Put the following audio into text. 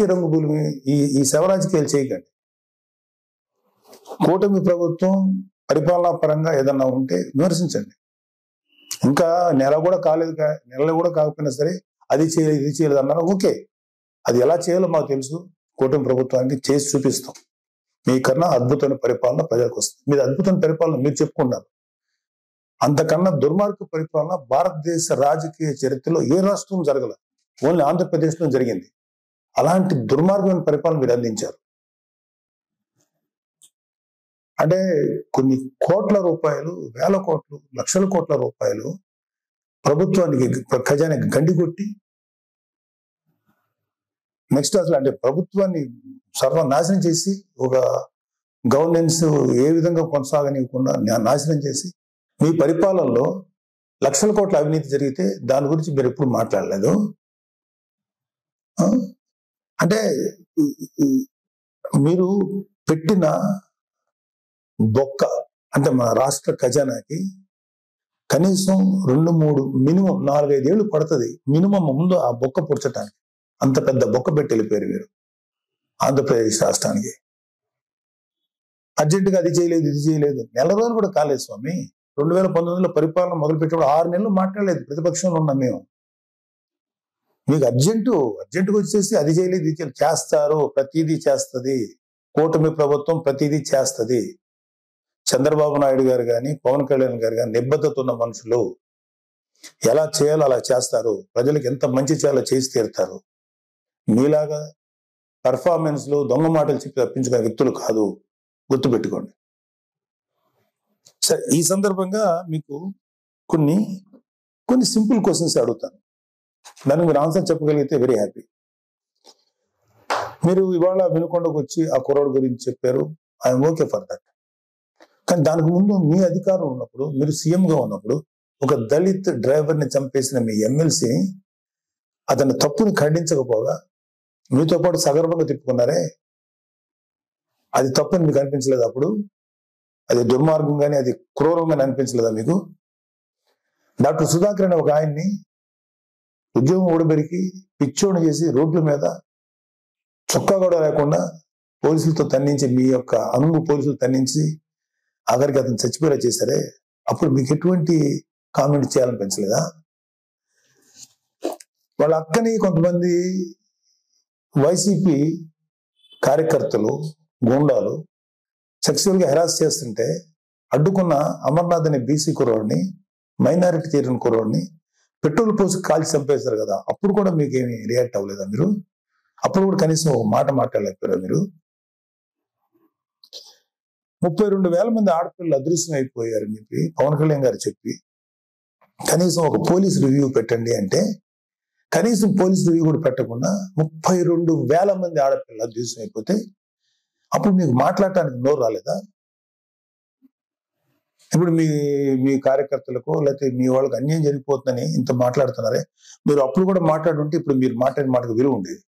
రాజకీయ రంగు భూమి ఈ శవ రాజకీయాలు చేయకండి. కూటమి ప్రభుత్వం పరిపాలనా పరంగా ఏదన్నా ఉంటే విమర్శించండి. ఇంకా నెల కూడా కాకపోయినా సరే అది చేయలేదు ఇది చేయలేదు అన్నారు. ఓకే, అది ఎలా చేయాలో మాకు తెలుసు. కూటమి ప్రభుత్వానికి చేసి చూపిస్తాం. మీకన్నా అద్భుతమైన పరిపాలన ప్రజలకు వస్తుంది. మీరు అద్భుతమైన పరిపాలన మీరు చెప్పుకున్నారు. అంతకన్నా దుర్మార్గ పరిపాలన భారతదేశ రాజకీయ చరిత్రలో ఏ రాష్ట్రం జరగల. ఓన్లీ ఆంధ్రప్రదేశ్లో జరిగింది. అలాంటి దుర్మార్గమైన పరిపాలన మీరు అందించారు. అంటే కొన్ని కోట్ల రూపాయలు, వేల కోట్లు, లక్షల కోట్ల రూపాయలు ప్రభుత్వానికి ఖజానాకి గండి కొట్టి, నెక్స్ట్ అసలు అంటే ప్రభుత్వాన్ని సర్వనాశనం చేసి, ఒక గవర్నెన్స్ ఏ విధంగా కొనసాగనివ్వకుండా నాశనం చేసి, మీ పరిపాలనలో లక్షల కోట్ల అవినీతి జరిగితే దాని గురించి మీరు ఎప్పుడు మాట్లాడలేదు. అంటే మీరు పెట్టిన బొక్క అంటే మన రాష్ట్ర ఖజానాకి కనీసం 2-3 మినిమం 4-5 ఏళ్ళు పడుతుంది మినిమం ముందు ఆ బొక్క పుడ్చడానికి. అంత పెద్ద బొక్క పెట్టి వెళ్ళిపోయారు మీరు ఆంధ్రప్రదేశ్ రాష్ట్రానికి. అర్జెంటుగా అది చేయలేదు ఇది చేయలేదు, నెల రోజులు కూడా కాలేదు స్వామి. 2019లో పరిపాలన మొదలుపెట్టినప్పుడు 6 నెలలు మాట్లాడలేదు. ప్రతిపక్షంలో ఉన్నాం మేము. మీకు అర్జెంటుగా వచ్చేసి అది చేయలేదు ఇది చేయలేదు. చేస్తారు, ప్రతిదీ చేస్తుంది కూటమి ప్రభుత్వం, ప్రతిదీ చేస్తుంది. చంద్రబాబు నాయుడు గారు కానీ పవన్ కళ్యాణ్ గారు కానీ నిబద్ధత ఉన్న మనుషులు. ఎలా చేయాలో అలా చేస్తారు. ప్రజలకు ఎంత మంచి చేయాలో చేసి తీరుతారు. మీలాగా పర్ఫార్మెన్స్ లో దొంగ మాటలు చెప్పి తప్పించుకునే వ్యక్తులు కాదు, గుర్తుపెట్టుకోండి. సరే, ఈ సందర్భంగా మీకు కొన్ని సింపుల్ క్వశ్చన్స్ అడుగుతాను. దానికి మీరు ఆన్సర్ చెప్పగలిగితే వెరీ హ్యాపీ. మీరు ఇవాళ వినుకొండకు వచ్చి ఆ కుర్రాడు గురించి చెప్పారు. I'm okay for that. కానీ దానికి ముందు మీ అధికారం ఉన్నప్పుడు, మీరు సీఎంగా ఉన్నప్పుడు, ఒక దళిత్ డ్రైవర్ని చంపేసిన మీ ఎమ్మెల్సీ అతని తప్పుని ఖండించకపోగా మీతో పాటు సగర్వంగా తిప్పుకున్నారే, అది తప్పని మీకు అనిపించలేదు? అప్పుడు అది దుర్మార్గంగానే, అది క్రూరంగానే అనిపించలేదా మీకు? డాక్టర్ సుధాకర్ అనే ఒక ఆయన్ని ఉద్యోగం ఊడబెరికి పిచ్చోడు చేసి రోడ్ల మీద చొక్కా కూడా లేకుండా పోలీసులతో తన్నించి, మీ యొక్క అనుంగు పోలీసులు తన్నించి ఆఖరికి అతను చచ్చిపోయేలా చేశారే, అప్పుడు మీకు ఎటువంటి కామెంట్ చేయాలనిపించలేదా? వాళ్ళ అక్కని కొంతమంది వైసీపీ కార్యకర్తలు, గూండాలు సెక్సువల్ గా హెరాస్ చేస్తుంటే అడ్డుకున్న అమర్నాథ్ అనే బీసీ కుర్రోడిని, మైనారిటీ తీరిన కుర్రోడిని పెట్రోల్ పోసి కాల్చి చంపేశారు కదా, అప్పుడు కూడా మీకు ఏమి రియాక్ట్ అవ్వలేదా మీరు? అప్పుడు కూడా కనీసం ఒక మాట మాట్లాడలేకపోయారా మీరు? 32,000 మంది ఆడపిల్లలు అదృశ్యం అయిపోయారని చెప్పి పవన్ కళ్యాణ్ గారు చెప్పి కనీసం ఒక పోలీస్ రివ్యూ పెట్టండి అంటే, కనీసం పోలీస్ రివ్యూ కూడా పెట్టకుండా 32,000 మంది ఆడపిల్లలు అదృశ్యం అయిపోతే అప్పుడు మీకు మాట్లాడటానికి నోరు రాలేదా? ఇప్పుడు మీ కార్యకర్తలకు లేకపోతే మీ వాళ్ళకి అన్యాయం జరిగిపోతుందని ఇంత మాట్లాడుతున్నారే, మీరు అప్పుడు కూడా మాట్లాడుంటే ఇప్పుడు మీరు మాట్లాడిన మాటకు విలువ ఉండేది.